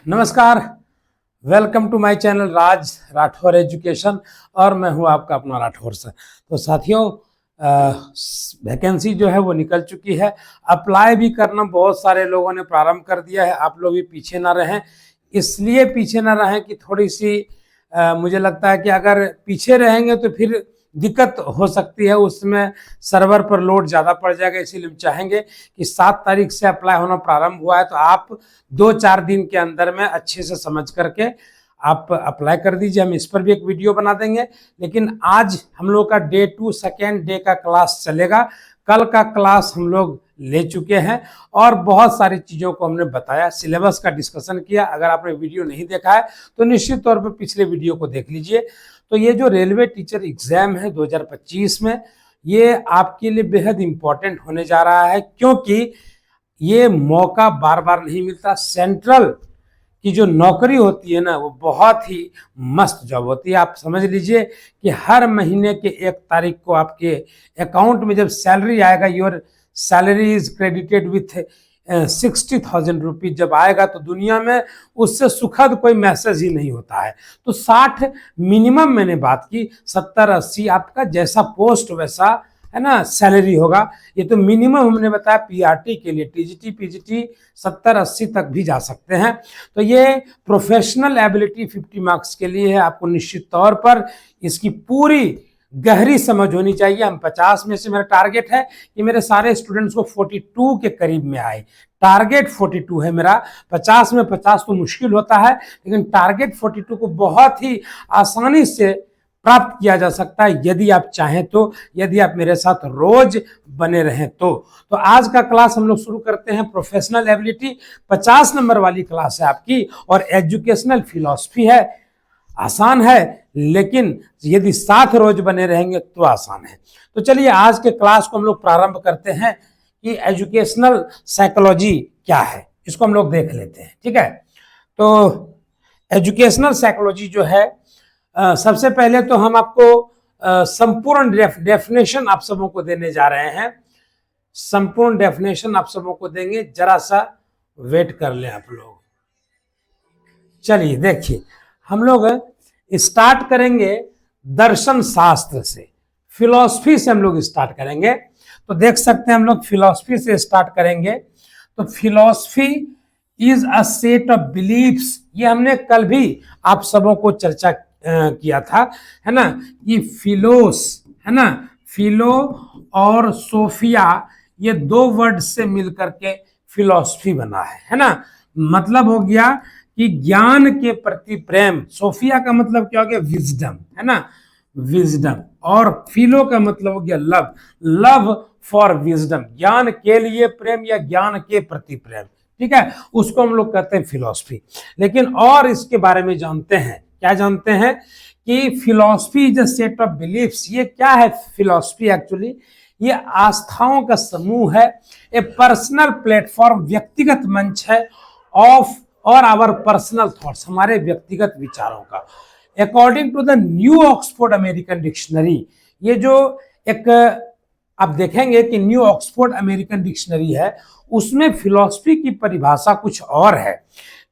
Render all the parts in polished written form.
नमस्कार, welcome to my channel Raj Rathore education और मैं हूं आपका अपना राठौर सर। तो साथियों, वैकेंसी जो है वो निकल चुकी है। अप्लाई भी करना बहुत सारे लोगों ने प्रारंभ कर दिया है। आप लोग भी पीछे ना रहें, इसलिए पीछे ना रहें कि थोड़ी सी मुझे लगता है कि अगर पीछे रहेंगे तो फिर दिक्कत हो सकती है, उसमें सर्वर पर लोड ज़्यादा पड़ जाएगा। इसीलिए हम चाहेंगे कि 7 तारीख से अप्लाई होना प्रारंभ हुआ है, तो आप 2-4 दिन के अंदर में अच्छे से समझ करके आप अप्लाई कर दीजिए। हम इस पर भी एक वीडियो बना देंगे। लेकिन आज हम लोग का डे 2 सेकेंड डे का क्लास चलेगा। कल का क्लास हम लोग ले चुके हैं और बहुत सारी चीज़ों को हमने बताया, सिलेबस का डिस्कशन किया। अगर आपने वीडियो नहीं देखा है तो निश्चित तौर पर पिछले वीडियो को देख लीजिए। तो ये जो रेलवे टीचर एग्जाम है 2025 में, ये आपके लिए बेहद इंपॉर्टेंट होने जा रहा है, क्योंकि ये मौका बार बार नहीं मिलता। सेंट्रल की जो नौकरी होती है ना, वो बहुत ही मस्त जॉब होती है। आप समझ लीजिए कि हर महीने के 1 तारीख को आपके अकाउंट में जब सैलरी आएगा, your salary is credited with 60,000 rupees जब आएगा, तो दुनिया में उससे सुखद कोई मैसेज ही नहीं होता है। तो 60 मिनिमम मैंने बात की, 70-80 आपका जैसा पोस्ट वैसा है ना सैलरी होगा। ये तो मिनिमम हमने बताया पीआरटी के लिए। टीजीटी पीजीटी 70-80 तक भी जा सकते हैं। तो ये प्रोफेशनल एबिलिटी 50 मार्क्स के लिए है। आपको निश्चित तौर पर इसकी पूरी गहरी समझ होनी चाहिए। हम 50 में से मेरा टारगेट है कि मेरे सारे स्टूडेंट्स को 42 के करीब में आए। टारगेट 42 है मेरा। 50 में 50 तो मुश्किल होता है, लेकिन टारगेट 42 को बहुत ही आसानी से प्राप्त किया जा सकता है यदि आप चाहें तो, यदि आप मेरे साथ रोज बने रहें तो आज का क्लास हम लोग शुरू करते हैं। प्रोफेशनल एबिलिटी 50 नंबर वाली क्लास है आपकी, और एजुकेशनल फिलॉसफी है। आसान है, लेकिन यदि साथ रोज बने रहेंगे तो आसान है। तो चलिए आज के क्लास को हम लोग प्रारंभ करते हैं कि एजुकेशनल साइकोलॉजी क्या है, इसको हम लोग देख लेते हैं। ठीक है, तो एजुकेशनल साइकोलॉजी जो है, सबसे पहले तो हम आपको संपूर्ण डेफिनेशन आप सबों को देने जा रहे हैं। संपूर्ण डेफिनेशन आप सबों को देंगे, जरा सा वेट कर लें आप लोग। चलिए देखिए, हम लोग स्टार्ट करेंगे दर्शन शास्त्र से, फिलॉसफी से हम लोग स्टार्ट करेंगे। तो देख सकते हैं हम लोग फिलॉसफी से स्टार्ट करेंगे। तो philosophy is a set of beliefs, ये हमने कल भी आप सबों को चर्चा किया था, है ना। ये फिलोस है ना, फिलो और सोफिया, ये 2 वर्ड से मिलकर के फिलॉसफी बना है ना। मतलब हो गया कि ज्ञान के प्रति प्रेम। सोफिया का मतलब क्या हो गया? विजडम, है ना, विजडम। और फिलो का मतलब हो गया लव, लव फॉर विजडम, ज्ञान के लिए प्रेम या ज्ञान के प्रति प्रेम। ठीक है, उसको हम लोग कहते हैं फिलॉसफी। लेकिन और इसके बारे में जानते हैं, क्या जानते हैं कि philosophy is a set of beliefs. ये क्या है फिलॉसफी? एक्चुअली ये आस्थाओं का समूह है, ए पर्सनल प्लेटफॉर्म, व्यक्तिगत मंच है ऑफ और आवर पर्सनल थॉट्स, हमारे व्यक्तिगत विचारों का। According to the new Oxford American dictionary, ये जो एक आप देखेंगे कि न्यू ऑक्सफोर्ड अमेरिकन डिक्शनरी है, उसमें फिलॉसफी की परिभाषा कुछ और है।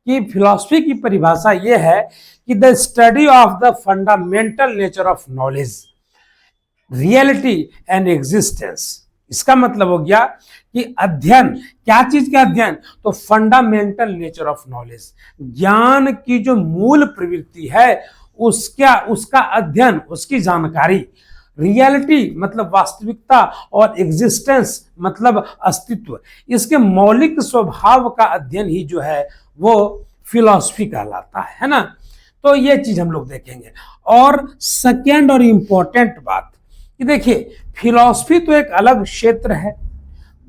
कि फिलॉसफी की परिभाषा ये है कि the study of the fundamental nature of knowledge, reality and existence. इसका मतलब हो गया कि अध्ययन, क्या चीज का अध्ययन? तो फंडामेंटल नेचर ऑफ नॉलेज, ज्ञान की जो मूल प्रवृत्ति है उसका अध्ययन, उसकी जानकारी। रियलिटी मतलब वास्तविकता, और एग्जिस्टेंस मतलब अस्तित्व, इसके मौलिक स्वभाव का अध्ययन ही जो है वो फिलॉसफी कहलाता है ना। तो ये चीज हम लोग देखेंगे। और सेकेंड और इंपॉर्टेंट बात कि देखिए, फिलॉसफी तो एक अलग क्षेत्र है,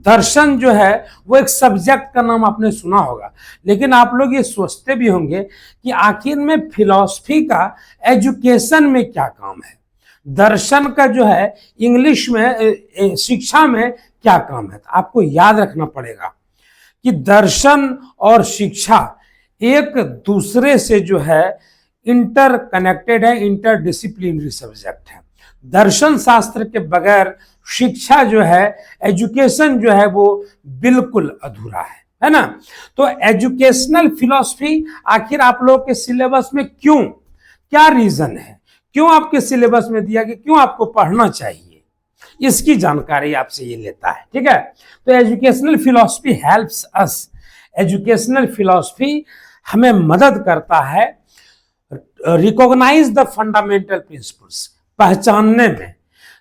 दर्शन जो है वो एक सब्जेक्ट का नाम आपने सुना होगा। लेकिन आप लोग ये सोचते भी होंगे कि आखिर में फिलॉसफी का एजुकेशन में क्या काम है, दर्शन का जो है इंग्लिश में शिक्षा में क्या काम है। तो आपको याद रखना पड़ेगा कि दर्शन और शिक्षा एक दूसरे से जो है इंटरकनेक्टेड है, इंटरडिसिप्लिनरी सब्जेक्ट है। दर्शन शास्त्र के बगैर शिक्षा जो है, एजुकेशन जो है, वो बिल्कुल अधूरा है। है ना। तो एजुकेशनल फिलॉसफी आखिर आप लोगों के सिलेबस में क्यों, क्या रीजन है, क्यों आपके सिलेबस में दिया कि क्यों आपको पढ़ना चाहिए, इसकी जानकारी आपसे ये लेता है, ठीक है। तो educational philosophy helps us, educational philosophy हमें मदद करता है रिकॉग्नाइज द फंडामेंटल प्रिंसिपल्स, पहचानने में।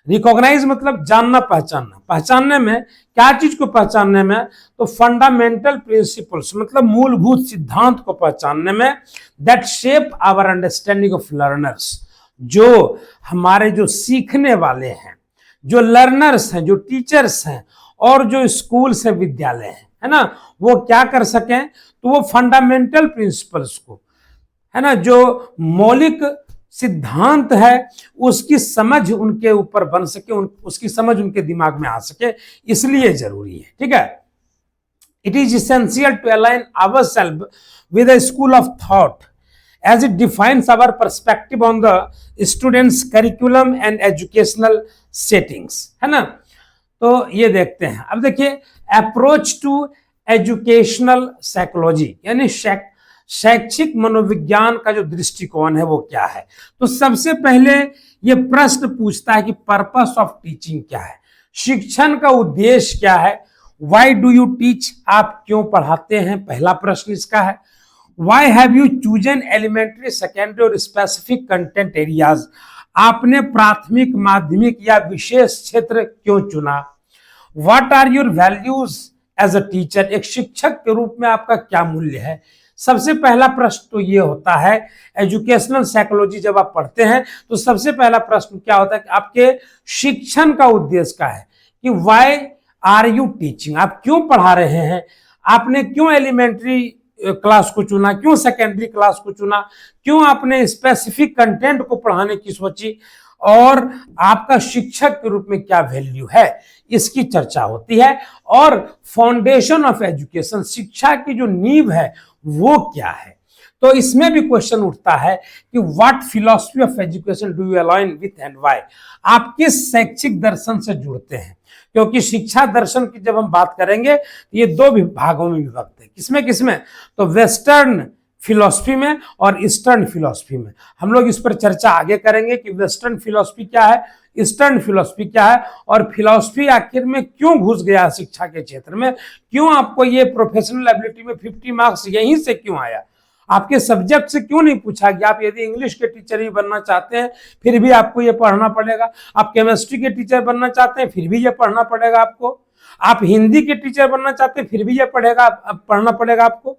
रिकॉग्नाइज मतलब जानना पहचानना, पहचानने में क्या चीज को पहचानने में, तो फंडामेंटल प्रिंसिपल्स मतलब मूलभूत सिद्धांत को पहचानने में, that shape our understanding of learners, जो हमारे जो सीखने वाले हैं, जो लर्नर्स हैं, जो टीचर्स हैं और जो स्कूल्स हैं, विद्यालय हैं, है ना, वो क्या कर सकें, तो वो फंडामेंटल प्रिंसिपल्स को, है ना, जो मौलिक सिद्धांत है उसकी समझ उनके ऊपर बन सके, उसकी समझ उनके दिमाग में आ सके, इसलिए जरूरी है, ठीक है। It is essential to align ourselves with a school of thought as it defines our perspective on the students curriculum and educational settings, है ना। तो ये देखते हैं, अब देखिए अप्रोच टू एजुकेशनल साइकोलॉजी यानी शैक्षिक मनोविज्ञान का जो दृष्टिकोण है वो क्या है। तो सबसे पहले ये प्रश्न पूछता है कि पर्पस ऑफ टीचिंग क्या है, शिक्षण का उद्देश्य क्या है। व्हाई डू यू टीच, आप क्यों पढ़ाते हैं, पहला प्रश्न इसका है। Why have you chosen elementary, secondary और specific content areas? आपने प्राथमिक, माध्यमिक या विशेष क्षेत्र क्यों चुना। What are your values as a teacher? एक शिक्षक के रूप में आपका क्या मूल्य है। सबसे पहला प्रश्न तो ये होता है, एजुकेशनल साइकोलॉजी जब आप पढ़ते हैं तो सबसे पहला प्रश्न क्या होता है कि आपके शिक्षण का उद्देश्य क्या है, कि why are you teaching, आप क्यों पढ़ा रहे हैं, आपने क्यों एलिमेंट्री क्लास को चुना, क्यों सेकेंडरी क्लास को चुना, क्यों आपने स्पेसिफिक कंटेंट को पढ़ाने की सोची, और आपका शिक्षक के रूप में क्या वैल्यू है, इसकी चर्चा होती है। और फाउंडेशन ऑफ एजुकेशन, शिक्षा की जो नींव है वो क्या है। तो इसमें भी क्वेश्चन उठता है कि what philosophy of education do you align with and why, आप किस शैक्षिक दर्शन से जुड़ते हैं। क्योंकि शिक्षा दर्शन की जब हम बात करेंगे तो ये दो भागों में विभक्त है, किसमें किसमें, तो वेस्टर्न फिलॉसफी में और ईस्टर्न फिलॉसफी में। हम लोग इस पर चर्चा आगे करेंगे कि वेस्टर्न फिलॉसफी क्या है, ईस्टर्न फिलॉसफी क्या है, और फिलॉसफी आखिर में क्यों घुस गया शिक्षा के क्षेत्र में, क्यों आपको ये प्रोफेशनल एबिलिटी में 50 मार्क्स यहीं से क्यों आया, आपके सब्जेक्ट से क्यों नहीं पूछा गया। आप यदि इंग्लिश के टीचर ही बनना चाहते हैं फिर भी आपको ये पढ़ना पड़ेगा, आप केमिस्ट्री के टीचर बनना चाहते हैं फिर भी ये पढ़ना पड़ेगा आपको, आप हिंदी के टीचर बनना चाहते हैं फिर भी ये पढ़ना पड़ेगा आपको।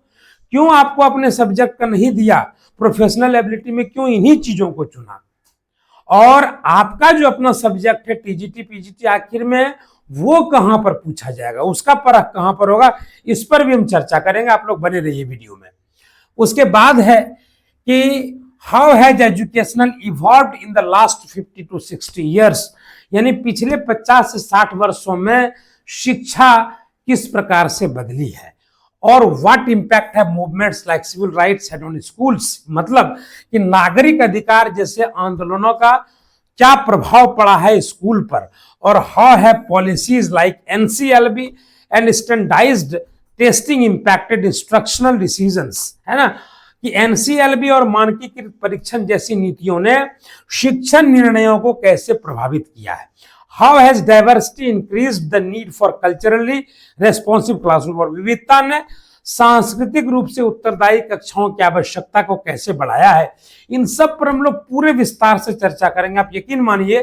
क्यों आपको अपने सब्जेक्ट का नहीं दिया, प्रोफेशनल एबिलिटी में क्यों इन्हीं चीजों को चुना, और आपका जो अपना सब्जेक्ट है टीजीटी पीजीटी आखिर में वो कहां पर पूछा जाएगा, उसका परख कहां पर होगा, इस पर भी हम चर्चा करेंगे, आप लोग बने रहिए वीडियो में। उसके बाद है कि how has educational evolved in the last 50 to 60 years, यानी पिछले 50 से 60 वर्षों में शिक्षा किस प्रकार से बदली है, और व्हाट इम्पैक्ट है movements like civil rights had on schools, मतलब कि नागरिक अधिकार जैसे आंदोलनों का क्या प्रभाव पड़ा है स्कूल पर, और how have policies like NCLB and standardised testing impacted instructional decisions, है ना, कि एनसीएलबी और मानकीकृत परीक्षण जैसी नीतियों ने शिक्षण निर्णयों को कैसे प्रभावित किया है। How has diversity increased the need for culturally responsive classroom, और विविधता ने सांस्कृतिक रूप से उत्तरदायी कक्षाओं की आवश्यकता को कैसे बढ़ाया है। इन सब पर हम लोग पूरे विस्तार से चर्चा करेंगे। आप यकीन मानिए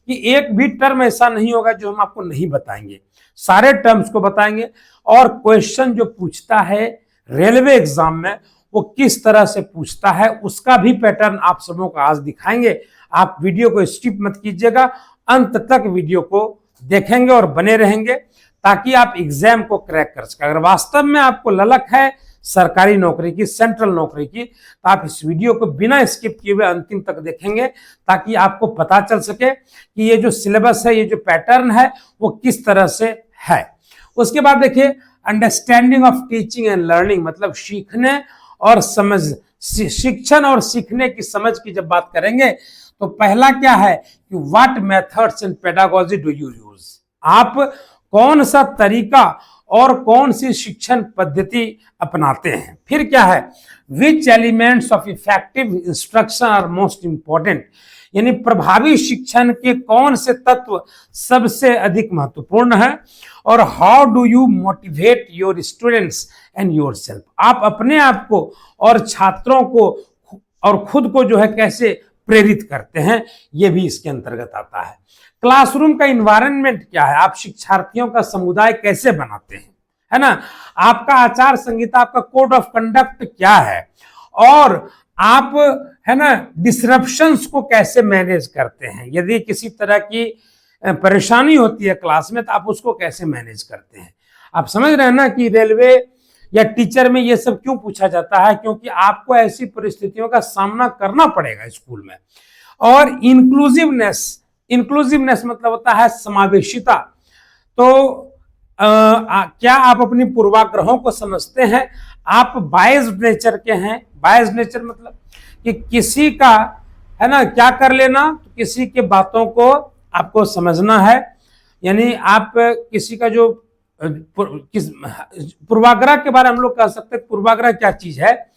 कि एक भी टर्म ऐसा नहीं होगा जो हम आपको नहीं बताएंगे, सारे टर्म्स को बताएंगे। और क्वेश्चन जो पूछता है रेलवे एग्जाम में वो किस तरह से पूछता है उसका भी पैटर्न आप सबों को आज दिखाएंगे। आप वीडियो को स्किप मत कीजिएगा, अंत तक वीडियो को देखेंगे और बने रहेंगे ताकि आप एग्जाम को क्रैक कर सकें। अगर वास्तव में आपको ललक है सरकारी नौकरी की, सेंट्रल नौकरी की, तो आप इस वीडियो को बिना स्किप किए हुए अंतिम तक देखेंगे ताकि आपको पता चल सके कि ये जो सिलेबस है, ये जो पैटर्न है वो किस तरह से है। उसके बाद देखिए understanding of teaching and learning, मतलब सीखने और समझ, शिक्षण और सीखने की समझ की जब बात करेंगे तो पहला क्या है कि what methods and pedagogy do you use, आप कौन सा तरीका और कौन सी शिक्षण पद्धति अपनाते हैं। फिर क्या है, which elements of effective instruction are most important, यानी प्रभावी शिक्षण के कौन से तत्व सबसे अधिक महत्वपूर्ण है। और how do you motivate your students and your self, आप अपने आप को और छात्रों को और खुद को जो है कैसे प्रेरित करते हैं, ये भी इसके अंतर्गत आता है। क्लासरूम का इन्वायरमेंट क्या है, आप शिक्षार्थियों का समुदाय कैसे बनाते हैं, है ना, आपका आचार संहिता, आपका कोड ऑफ कंडक्ट क्या है, और आप है ना डिसरप्शंस को कैसे मैनेज करते हैं। यदि किसी तरह की परेशानी होती है क्लास में तो आप उसको कैसे मैनेज करते हैं। आप समझ रहे हैं ना कि रेलवे या टीचर में ये सब क्यों पूछा जाता है, क्योंकि आपको ऐसी परिस्थितियों का सामना करना पड़ेगा स्कूल में। और इंक्लूसिवनेस मतलब होता है समावेशिता। तो क्या आप अपनी पूर्वाग्रहों को समझते हैं, आप बायस्ड नेचर के हैं। बायस्ड नेचर मतलब कि किसी का है ना क्या कर लेना, तो किसी के बातों को आपको समझना है, यानी आप किसी का जो पूर्वाग्रह के बारे में हम लोग कह सकते हैं। पूर्वाग्रह क्या चीज है,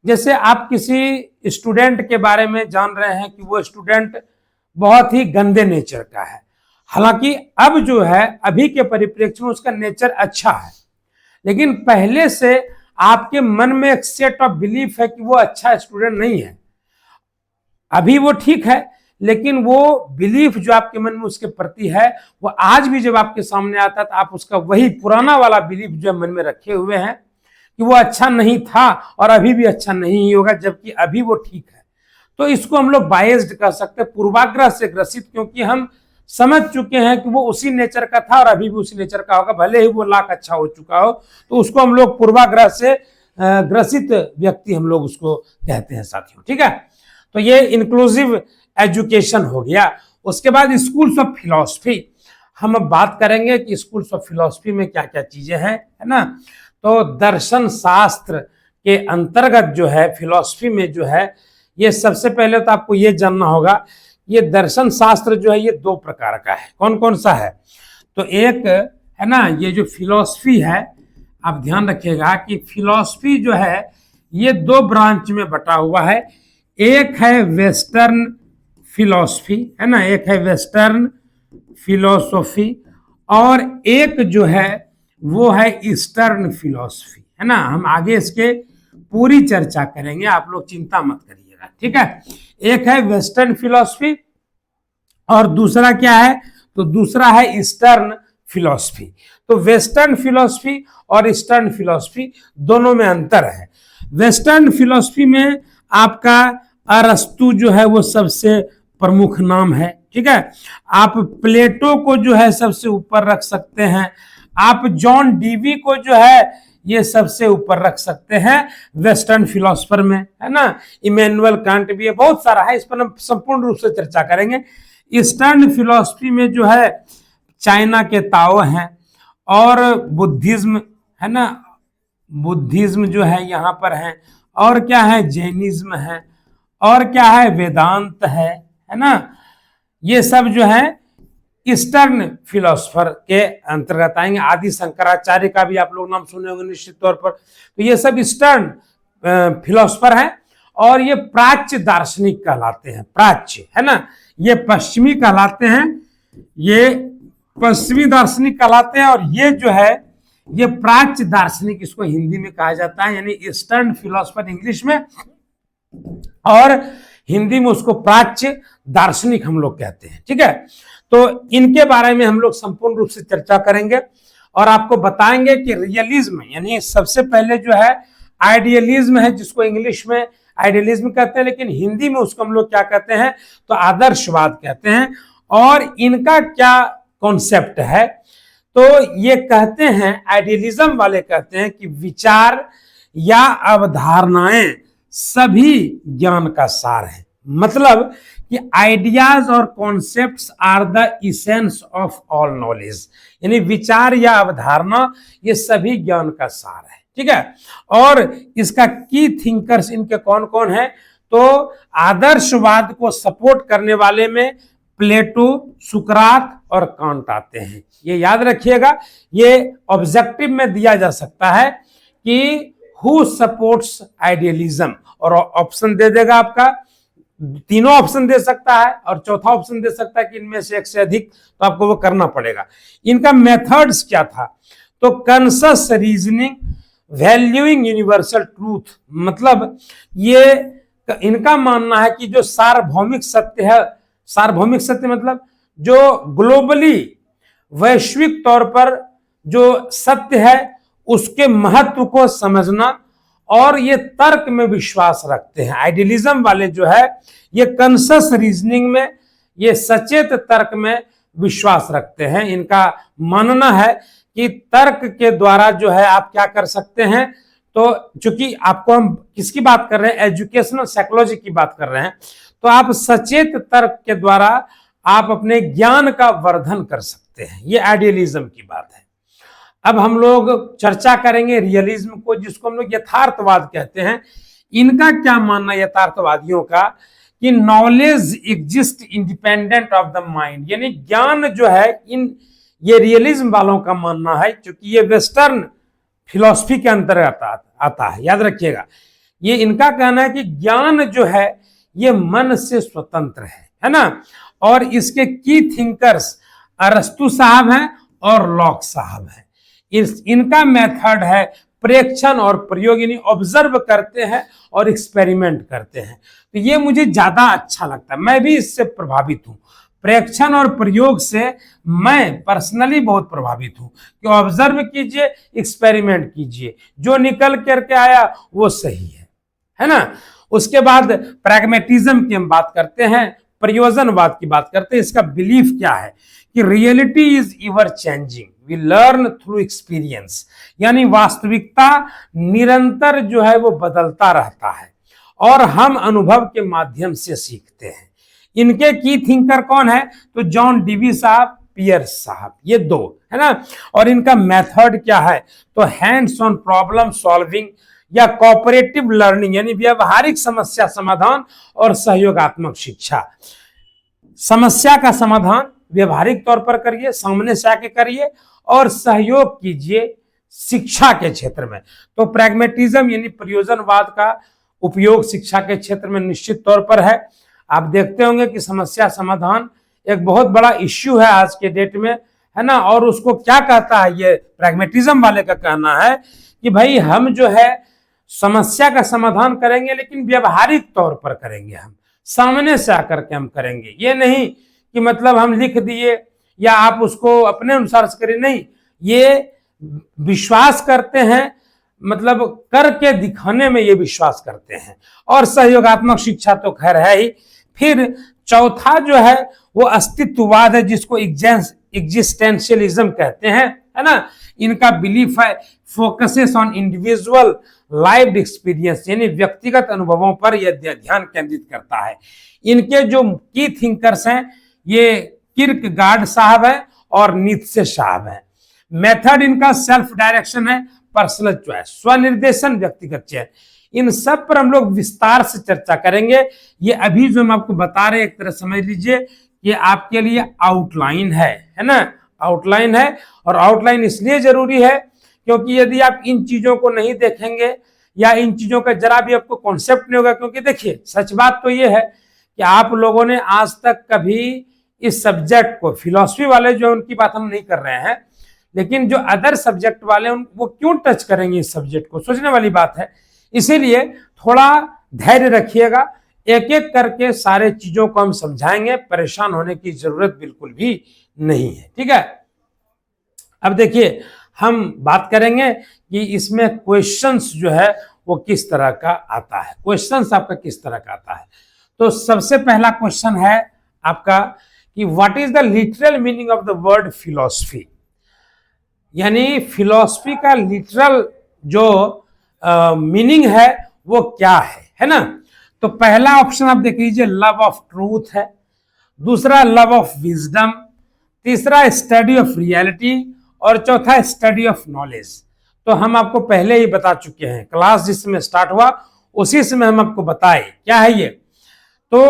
जैसे आप किसी स्टूडेंट के बारे में जान रहे हैं कि वो स्टूडेंट बहुत ही गंदे नेचर का है, हालांकि अब जो है अभी के परिप्रेक्ष्य में उसका नेचर अच्छा है, लेकिन पहले से आपके मन में एक सेट ऑफ बिलीफ है कि वो अच्छा स्टूडेंट नहीं है। अभी वो ठीक है, लेकिन वो बिलीफ जो आपके मन में उसके प्रति है, वो आज भी जब आपके सामने आता है तो आप उसका वही पुराना वाला बिलीफ जो मन में रखे हुए हैं कि वो अच्छा नहीं था और अभी भी अच्छा नहीं होगा, जबकि अभी वो ठीक है। तो इसको हम लोग बायस्ड कर सकते हैं, पूर्वाग्रह से ग्रसित, क्योंकि हम समझ चुके हैं कि वो उसी नेचर का था और अभी भी उसी नेचर का होगा, भले ही वो लाख अच्छा हो चुका हो। तो उसको हम लोग पूर्वाग्रह से ग्रसित व्यक्ति हम लोग उसको कहते हैं साथियों, ठीक है। तो ये इंक्लूसिव एजुकेशन हो गया। उसके बाद स्कूल्स ऑफ फिलॉसफी, हम अब बात करेंगे कि स्कूल्स ऑफ फिलॉसफी में क्या क्या चीजें हैं, है ना। तो दर्शन शास्त्र के अंतर्गत जो है फिलॉसफी में जो है, ये सबसे पहले तो आपको ये जानना होगा, ये दर्शन शास्त्र जो है ये दो प्रकार का है। कौन कौन सा है, तो एक है ना ये जो फिलॉसफी है, आप ध्यान रखिएगा कि फिलॉसफी जो है ये दो ब्रांच में बटा हुआ है। एक है वेस्टर्न फिलॉसफी, है ना, एक है वेस्टर्न फिलॉसफी, और एक जो है वो है ईस्टर्न फिलॉसफी, है ना। हम आगे इसके पूरी चर्चा करेंगे, आप लोग चिंता मत करिएगा, ठीक है। एक है वेस्टर्न फिलॉसफी और दूसरा क्या है, तो दूसरा है ईस्टर्न फिलॉसफी। तो वेस्टर्न फिलॉसफी और ईस्टर्न फिलॉसफी दोनों में अंतर है। वेस्टर्न फिलॉसफी में आपका अरस्तु जो है वो सबसे प्रमुख नाम है, ठीक है। आप प्लेटो को जो है सबसे ऊपर रख सकते हैं, आप जॉन डीवी को जो है ये सबसे ऊपर रख सकते हैं वेस्टर्न फिलोसफर में, है ना। इमैनुअल कांट भी है, बहुत सारा है, इस पर हम संपूर्ण रूप से चर्चा करेंगे। ईस्टर्न फिलॉसफी में जो है चाइना के ताओ हैं और बुद्धिज्म, है ना, बुद्धिज्म जो है यहाँ पर है, और क्या है जैनिज्म है, और क्या है वेदांत है ना। ये सब जो है ईस्टर्न फिलोसफर के अंतर्गत आएंगे। आदि शंकराचार्य का भी आप लोग नाम सुने होंगे निश्चित तौर पर। तो ये सब ईस्टर्न फिलोसफर हैं और ये प्राच्य दार्शनिक कहलाते हैं। प्राच्य, है ना, ये पश्चिमी कहलाते हैं, ये पश्चिमी दार्शनिक कहलाते हैं, और ये जो है ये प्राच्य दार्शनिक इसको हिंदी में कहा जाता है, यानी ईस्टर्न फिलोसफर इंग्लिश में, और हिंदी में उसको प्राच्य दार्शनिक हम लोग कहते हैं, ठीक है। तो इनके बारे में हम लोग संपूर्ण रूप से चर्चा करेंगे और आपको बताएंगे कि रियलिज्म यानी सबसे पहले जो है आइडियलिज्म है, जिसको इंग्लिश में आइडियलिज्म कहते हैं, लेकिन हिंदी में उसको हम लोग क्या कहते हैं, तो आदर्शवाद कहते हैं। और इनका क्या कॉन्सेप्ट है, तो ये कहते हैं, आइडियलिज्म वाले कहते हैं कि विचार या अवधारणाएं सभी ज्ञान का सार है। मतलब कि आइडियाज और concepts are the essence of all knowledge, यानी विचार या अवधारणा ये सभी ज्ञान का सार है, ठीक है। और इसका की थिंकर्स इनके कौन कौन है, तो आदर्शवाद को सपोर्ट करने वाले में प्लेटो, सुकरात और कांट आते हैं। ये याद रखिएगा, ये ऑब्जेक्टिव में दिया जा सकता है कि हु सपोर्ट्स आइडियलिज्म, और ऑप्शन दे देगा आपका, तीनों ऑप्शन दे सकता है और चौथा ऑप्शन दे सकता है कि इनमें से एक से अधिक, तो आपको वो करना पड़ेगा। इनका मेथड्स क्या था, तो conscious reasoning, valuing universal truth, मतलब ये इनका मानना है कि जो सार्वभौमिक सत्य है, सार्वभौमिक सत्य मतलब जो ग्लोबली वैश्विक तौर पर जो सत्य है उसके महत्व को समझना, और ये तर्क में विश्वास रखते हैं। आइडियलिज्म वाले जो है ये कॉन्शस रीजनिंग में, ये सचेत तर्क में विश्वास रखते हैं। इनका मानना है कि तर्क के द्वारा जो है आप क्या कर सकते हैं, तो चूंकि आपको हम किसकी बात कर रहे हैं, एजुकेशनल साइकोलॉजी की बात कर रहे हैं, तो आप सचेत तर्क के द्वारा आप अपने ज्ञान का वर्धन कर सकते हैं। ये आइडियलिज्म की बात है। अब हम लोग चर्चा करेंगे रियलिज्म को, जिसको हम लोग यथार्थवाद कहते हैं। इनका क्या मानना यथार्थवादियों का, कि knowledge exist independent of the mind, यानी ज्ञान जो है, इन ये रियलिज्म वालों का मानना है, क्योंकि ये वेस्टर्न फिलॉसफी के अंतर्गत आता है, याद रखिएगा। ये इनका कहना है कि ज्ञान जो है ये मन से स्वतंत्र है ना, और इसके की थिंकर्स अरस्तु साहब हैं और लॉक साहब हैं। इनका मेथड है प्रेक्षण और प्रयोग, यानी ऑब्जर्व करते हैं और एक्सपेरिमेंट करते हैं। तो ये मुझे ज्यादा अच्छा लगता है, मैं भी इससे प्रभावित हूं। प्रेक्षण और प्रयोग से मैं पर्सनली बहुत प्रभावित हूं कि ऑब्जर्व कीजिए, एक्सपेरिमेंट कीजिए, जो निकल करके आया वो सही है ना। उसके बाद प्रैग्मेटिज्म की हम बात करते हैं, प्रयोजनवाद की बात करते हैं। इसका बिलीफ क्या है कि reality is ever changing, we learn through experience, यानी वास्तविकता निरंतर जो है वो बदलता रहता है और हम अनुभव के माध्यम से सीखते हैं। इनके की थिंकर कौन है, तो जॉन डीवी साहब, पियर्स साहब, ये दो है ना। और इनका मेथड क्या है, तो हैंड्स ऑन प्रॉब्लम सॉल्विंग या कोऑपरेटिव लर्निंग, यानी व्यवहारिक समस्या समाधान और सहयोगात्मक शिक्षा। समस्या का समाधान व्यवहारिक तौर पर करिए, सामने से आके करिए, और सहयोग कीजिए शिक्षा के क्षेत्र में। तो प्रैग्मेटिज्म यानी प्रयोजनवाद का उपयोग शिक्षा के क्षेत्र में निश्चित तौर पर है। आप देखते होंगे कि समस्या समाधान एक बहुत बड़ा इश्यू है आज के डेट में, है ना। और उसको क्या कहता है, ये प्रैग्मेटिज्म वाले का कहना है कि भाई हम जो है समस्या का समाधान करेंगे, लेकिन व्यवहारिक तौर पर करेंगे, हम सामने से आकर के हम करेंगे। ये नहीं कि मतलब हम लिख दिए या आप उसको अपने अनुसार से करें, नहीं, ये विश्वास करते हैं, मतलब करके दिखाने में ये विश्वास करते हैं। और सहयोगात्मक शिक्षा तो खैर है ही। फिर चौथा जो है वो अस्तित्ववाद है, जिसको एग्जिस्टेंशियलिज्म कहते हैं, है ना। इनका बिलीफ है focuses on individual lived experience, यानी व्यक्तिगत अनुभवों पर यह ध्यान केंद्रित करता है। इनके जो की थिंकर्स हैं ये किर्कगार्ड साहब है और नीत्शे साहब है। मेथड इनका सेल्फ डायरेक्शन है, पर्सनल चॉइस, स्वनिर्देशन, व्यक्तिगत चयन। इन सब पर हम लोग विस्तार से चर्चा करेंगे। ये अभी जो हम आपको बता रहे हैं, एक तरह समझ लीजिए ये आपके लिए आउटलाइन है ना, आउटलाइन है। और आउटलाइन इसलिए जरूरी है क्योंकि यदि आप इन चीजों को नहीं देखेंगे या इन चीजों का जरा भी आपको कॉन्सेप्ट नहीं होगा, क्योंकि देखिए सच बात तो ये है कि आप लोगों ने आज तक कभी इस सब्जेक्ट को, फिलॉसफी वाले जो उनकी बात हम नहीं कर रहे हैं, लेकिन जो अदर सब्जेक्ट वाले वो क्यों टच करेंगे इस सब्जेक्ट को, सोचने वाली बात है। इसीलिए थोड़ा धैर्य रखिएगा, एक एक करके सारे चीजों को हम समझाएंगे, परेशान होने की जरूरत बिल्कुल भी नहीं है, ठीक है। अब देखिए हम बात करेंगे कि इसमें क्वेश्चंस जो है वो किस तरह का आता है, क्वेश्चंस आपका किस तरह का आता है। तो सबसे पहला क्वेश्चन है आपका कि what is the literal meaning of the word philosophy, यानी फिलॉसफी का लिटरल जो मीनिंग है वो क्या है ना। तो पहला ऑप्शन आप देख लीजिए, लव ऑफ ट्रूथ है, दूसरा लव ऑफ विजडम, तीसरा स्टडी ऑफ रियलिटी, और चौथा स्टडी ऑफ नॉलेज। तो हम आपको पहले ही बता चुके हैं, क्लास जिसमें स्टार्ट हुआ उसी समय हम आपको बताए क्या है ये। तो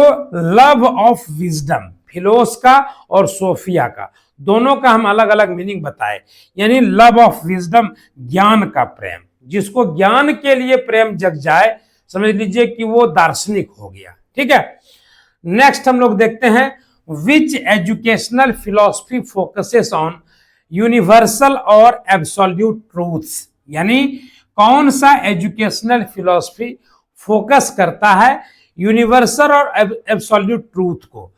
लव ऑफ विजडम, फिलोस का और सोफिया का, दोनों का हम अलग अलग मीनिंग बताए। यानी लव ऑफ विजडम, ज्ञान का प्रेम, जिसको ज्ञान के लिए प्रेम जग जाए समझ लीजिए कि वो दार्शनिक हो गया। ठीक है, नेक्स्ट हम लोग देखते हैं which educational philosophy focuses on universal और एब्सोल्यूट ट्रूथ्स। यानी कौन सा एजुकेशनल फिलॉसफी फोकस करता है यूनिवर्सल और एब्सोल्यूट ट्रूथ को,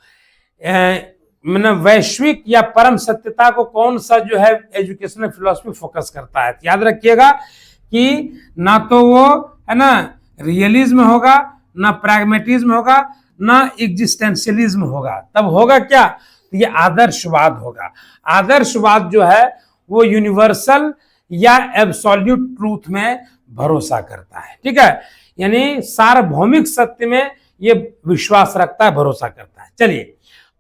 मतलब वैश्विक या परम सत्यता को कौन सा जो है एजुकेशनल फिलॉसफी फोकस करता है। याद रखिएगा कि ना तो वो है ना रियलिज्म होगा, ना प्रैग्मेटिज्म होगा, ना एग्जिस्टेंशियलिज्म होगा, तब होगा क्या, तो ये आदर्शवाद होगा। आदर्शवाद जो है वो यूनिवर्सल या एब्सोल्यूट ट्रूथ में भरोसा करता है। ठीक है, यानी सार्वभौमिक सत्य में ये विश्वास रखता है, भरोसा करता है। चलिए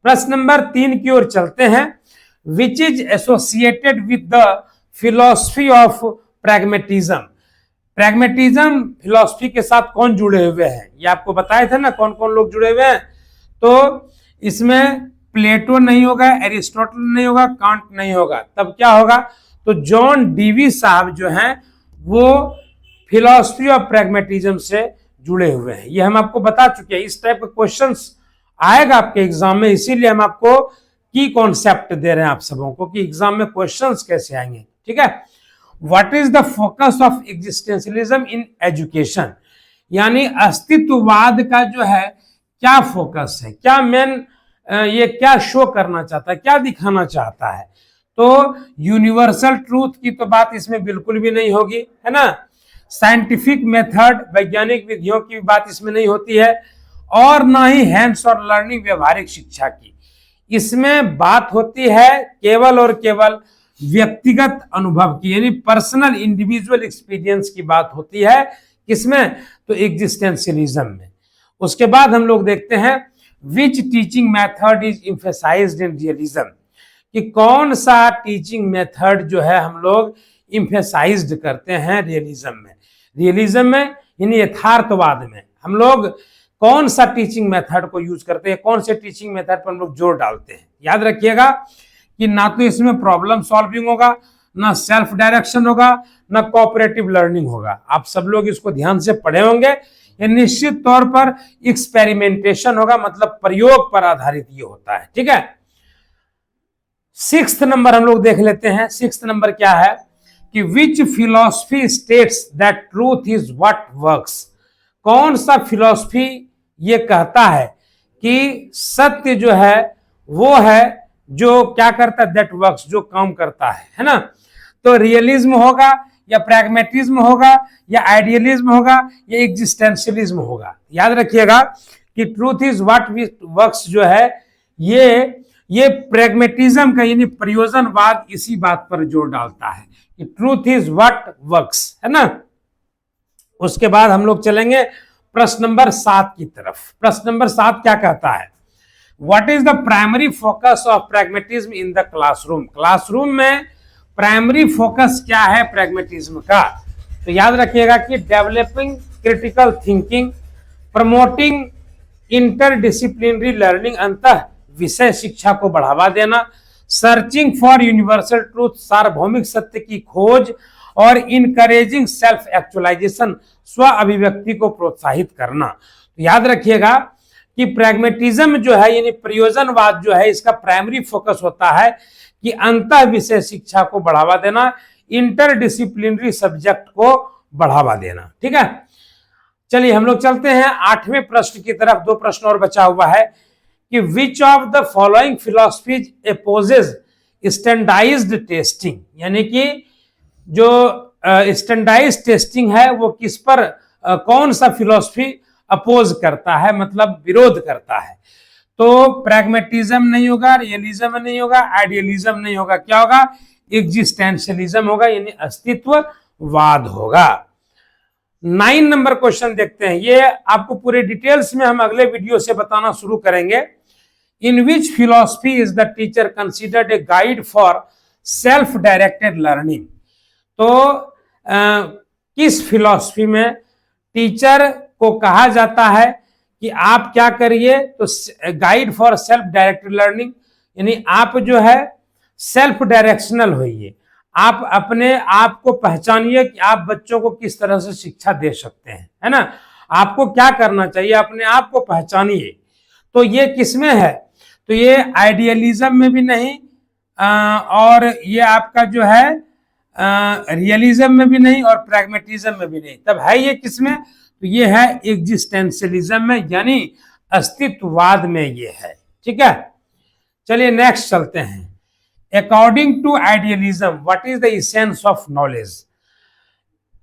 प्रश्न नंबर 3 की ओर चलते हैं। Which is associated with the philosophy of pragmatism. Pragmatism philosophy के साथ कौन जुड़े हुए हैं, ये आपको बताए थे ना कौन कौन लोग जुड़े हुए हैं। तो इसमें प्लेटो नहीं होगा, एरिस्टोटल नहीं होगा, कांट नहीं होगा, तब क्या होगा, तो जॉन डीवी साहब जो हैं वो फिलॉसफी ऑफ प्रैग्मेटिज्म से जुड़े हुए हैं। ये हम आपको बता चुके हैं, इस टाइप का क्वेश्चंस आएगा आपके एग्जाम में, इसीलिए हम आपको की कॉन्सेप्ट दे रहे हैं आप सबों को कि एग्जाम में क्वेश्चंस कैसे आएंगे। ठीक है, what is the focus of existentialism in education. यानी अस्तित्ववाद का जो है क्या फोकस है, क्या मेन ये क्या शो करना चाहता है, क्या दिखाना चाहता है। तो यूनिवर्सल ट्रूथ की तो बात इसमें बिल्कुल भी नहीं होगी, है ना। साइंटिफिक मेथड, वैज्ञानिक विधियों की बात इसमें नहीं होती है, और ना ही हैंड्स और लर्निंग, व्यवहारिक शिक्षा की। इसमें बात होती है केवल और केवल व्यक्तिगत अनुभव की, यानी पर्सनल इंडिविजुअल एक्सपीरियंस की बात होती है। किसमें, तो एग्जिस्टेंशियलिज्म में। उसके बाद हम लोग देखते हैं which teaching method is emphasised in realism, कि कौन सा टीचिंग मेथड जो है हम लोग एम्फेसाइज्ड करते हैं रियलिज्म में। रियलिज्म में यानी यथार्थवाद में हम लोग कौन सा टीचिंग मेथड को यूज करते हैं, कौन से टीचिंग मेथड पर हम लोग जोर डालते हैं। याद रखिएगा कि ना तो इसमें प्रॉब्लम सॉल्विंग होगा, ना सेल्फ डायरेक्शन होगा, ना कोऑपरेटिव लर्निंग होगा। आप सब लोग इसको ध्यान से पढ़े होंगे। ये निश्चित तौर पर एक्सपेरिमेंटेशन होगा, मतलब प्रयोग पर आधारित ये होता है। ठीक है, 6th नंबर हम लोग देख लेते हैं। 6th नंबर क्या है कि which philosophy states that truth is what works. कौन सा फिलॉसफी ये कहता है कि सत्य जो है वो है जो क्या करता है, दैट वर्क्स, जो काम करता है ना। तो रियलिज्म होगा या प्रैग्मेटिज्म होगा या आइडियलिज्म होगा या एग्जिस्टेंशियलिज्म होगा। याद रखिएगा कि ट्रूथ इज व्हाट वर्क्स जो है ये प्रैग्मेटिज्म का यानी प्रयोजनवाद इसी बात पर जोर डालता है कि ट्रूथ इज व्हाट वर्क्स, है ना। उसके बाद हम लोग चलेंगे प्रश्न नंबर 7 की तरफ। प्रश्न नंबर 7 क्या कहता है, what is the primary focus of pragmatism in the classroom. Classroom में प्राइमरी फोकस क्या है प्रैग्मेटिज्म का। तो याद रखिएगा कि developing critical thinking, promoting interdisciplinary learning, अंतः विषय शिक्षा को बढ़ावा देना, सर्चिंग फॉर यूनिवर्सल ट्रूथ, सार्वभौमिक सत्य की खोज, और इनकरेजिंग सेल्फ एक्चुअलाइजेशन, स्व अभिव्यक्ति को प्रोत्साहित करना। तो याद रखिएगा कि प्रैग्मेटिज्म जो है यानी प्रयोजनवाद जो है इसका प्राइमरी फोकस होता है कि अंतः विषय शिक्षा को बढ़ावा देना, इंटरडिसिप्लिनरी सब्जेक्ट को बढ़ावा देना। ठीक है, चलिए हम लोग चलते हैं 8वें प्रश्न की तरफ। 2 प्रश्न और बचा हुआ है कि which of the following philosophies opposes standardized testing. यानी कि जो स्टैंडर्डाइज्ड टेस्टिंग है वो किस पर कौन सा फिलॉसफी अपोज करता है, मतलब विरोध करता है। तो प्रैग्मेटिज्म नहीं होगा, रियलिज्म नहीं होगा, आइडियलिज्म नहीं होगा, क्या होगा, एग्जिस्टेंशियलिज्म होगा यानी अस्तित्ववाद होगा। 9 नंबर क्वेश्चन देखते हैं। ये आपको पूरे डिटेल्स में हम अगले वीडियो से बताना शुरू करेंगे। In which philosophy is the teacher considered a guide for self directed learning. तो किस फिलॉसफी में टीचर को कहा जाता है कि आप क्या करिए, तो guide for self directed learning, यानी आप जो है सेल्फ डायरेक्शनल होइए, आप अपने आप को पहचानिए कि आप बच्चों को किस तरह से शिक्षा दे सकते हैं, है ना। आपको क्या करना चाहिए, अपने आप को पहचानिए। तो ये किसमें है, तो ये आइडियलिज्म में भी नहीं, और ये आपका जो है रियलिज्म में भी नहीं, और प्रैग्मेटिज्म में भी नहीं। तब है ये किसमें, तो ये है एग्जिस्टेंशियलिज्म में, यानी अस्तित्ववाद में ये है। ठीक है, चलिए नेक्स्ट चलते हैं। According to idealism what is the essence of knowledge.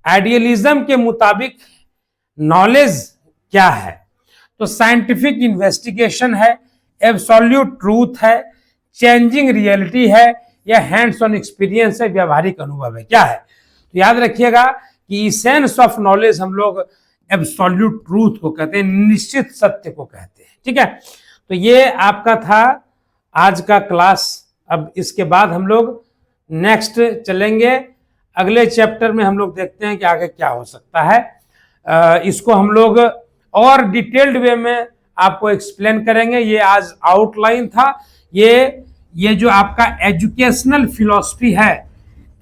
Idealism के मुताबिक नॉलेज क्या है, तो साइंटिफिक इन्वेस्टिगेशन है, एब्सोल्यूट ट्रूथ है, चेंजिंग रियलिटी है, या हैंड्स ऑन एक्सपीरियंस है, व्यवहारिक अनुभव है, क्या है। तो याद रखिएगा कि एसेंस ऑफ नॉलेज हम लोग एब्सोल्यूट ट्रूथ को कहते हैं, निश्चित सत्य को कहते हैं। ठीक है, तो ये आपका था आज का क्लास। अब इसके बाद हम लोग नेक्स्ट चलेंगे, अगले चैप्टर में हम लोग देखते हैं कि आगे क्या हो सकता है। इसको हम लोग और डिटेल्ड वे में आपको एक्सप्लेन करेंगे। ये आज आउटलाइन था। ये जो आपका एजुकेशनल फिलॉसफी है,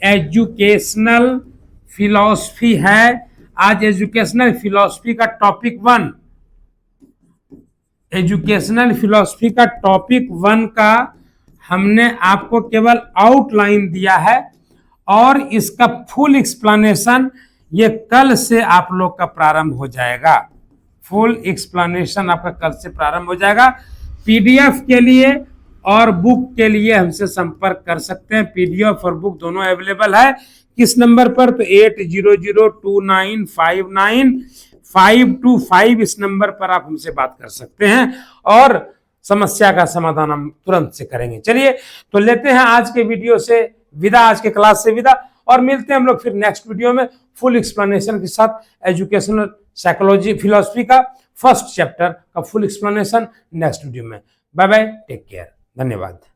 एजुकेशनल फिलॉसफी है, आज एजुकेशनल फिलॉसफी का टॉपिक 1, एजुकेशनल फिलॉसफी का टॉपिक 1 का हमने आपको केवल आउटलाइन दिया है, और इसका फुल एक्सप्लेनेशन ये कल से आप लोग का प्रारंभ हो जाएगा। फुल एक्सप्लेनेशन आपका कल से प्रारंभ हो जाएगा। पीडीएफ के लिए और बुक के लिए हमसे संपर्क कर सकते हैं। पीडीएफ और बुक दोनों अवेलेबल है। किस नंबर पर, तो 8002959525 इस नंबर पर आप हमसे बात कर सकते हैं, और समस्या का समाधान हम तुरंत से करेंगे। चलिए तो लेते हैं आज के वीडियो से विदा, आज के क्लास से विदा, और मिलते हैं हम लोग फिर नेक्स्ट वीडियो में फुल एक्सप्लेनेशन के साथ। एजुकेशनल साइकोलॉजी फिलॉसफी का फर्स्ट चैप्टर का फुल एक्सप्लेनेशन नेक्स्ट वीडियो में। बाय बाय, टेक केयर, धन्यवाद।